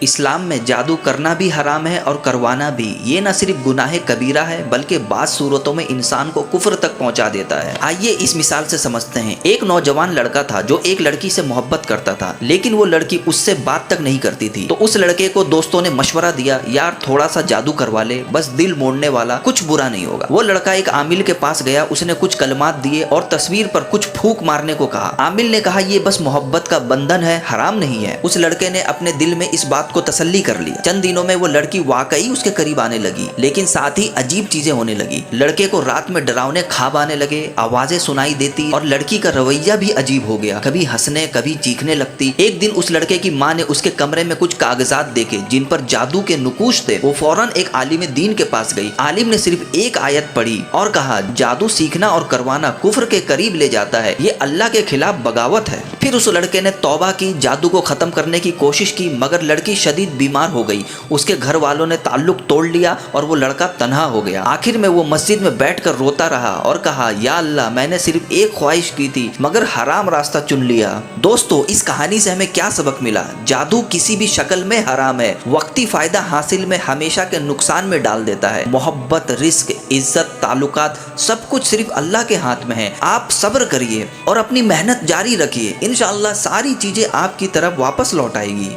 اسلام میں جادو کرنا بھی حرام ہے اور کروانا بھی۔ یہ نہ صرف گناہ کبیرہ ہے بلکہ بعض صورتوں میں انسان کو کفر تک پہنچا دیتا ہے۔ آئیے اس مثال سے سمجھتے ہیں۔ ایک نوجوان لڑکا تھا جو ایک لڑکی سے محبت کرتا تھا، لیکن وہ لڑکی اس سے بات تک نہیں کرتی تھی۔ تو اس لڑکے کو دوستوں نے مشورہ دیا، یار تھوڑا سا جادو کروا لے، بس دل موڑنے والا، کچھ برا نہیں ہوگا۔ وہ لڑکا ایک عامل کے پاس گیا، اس نے کچھ کلمات دیے اور تصویر پر کچھ پھونک مارنے کو کہا۔ عامل نے کہا یہ بس محبت کا بندھن ہے، حرام نہیں ہے۔ اس لڑکے نے اپنے دل میں اس بات کو تسلی کر لی۔ چند دنوں میں وہ لڑکی واقعی اس کے قریب آنے لگی، لیکن ساتھ ہی عجیب چیزیں ہونے لگی۔ لڑکے کو رات میں ڈراونے خواب آنے لگے، آوازیں سنائی دیتی اور لڑکی کا رویہ بھی عجیب ہو گیا، کبھی ہنسنے کبھی چیخنے لگتی۔ ایک دن اس لڑکے کی ماں نے اس کے کمرے میں کچھ کاغذات دیکھے جن پر جادو کے نقوش تھے۔ وہ فوراً ایک عالم دین کے پاس گئی۔ عالم نے صرف ایک آیت پڑھی اور کہا جادو سیکھنا اور کروانا کفر کے قریب لے جاتا ہے، یہ اللہ کے خلاف بغاوت ہے۔ پھر اس لڑکے نے توبہ کی، جادو کو ختم کرنے کی کوشش کی، مگر لڑکی شدید بیمار ہو گئی۔ اس کے گھر والوں نے تعلق توڑ لیا اور وہ لڑکا تنہا ہو گیا۔ آخر میں وہ مسجد میں بیٹھ کر روتا رہا اور کہا یا اللہ، میں نے صرف ایک خواہش کی تھی مگر حرام راستہ چن لیا۔ دوستو، اس کہانی سے ہمیں کیا سبق ملا؟ جادو کسی بھی شکل میں حرام ہے، وقتی فائدہ حاصل میں ہمیشہ کے نقصان میں ڈال دیتا ہے۔ محبت، رزق، عزت، تعلقات، سب کچھ صرف اللہ کے ہاتھ میں ہے۔ آپ صبر کریے اور اپنی محنت جاری رکھیے، انشاءاللہ ساری چیزیں آپ کی طرف واپس لوٹ آئے گی۔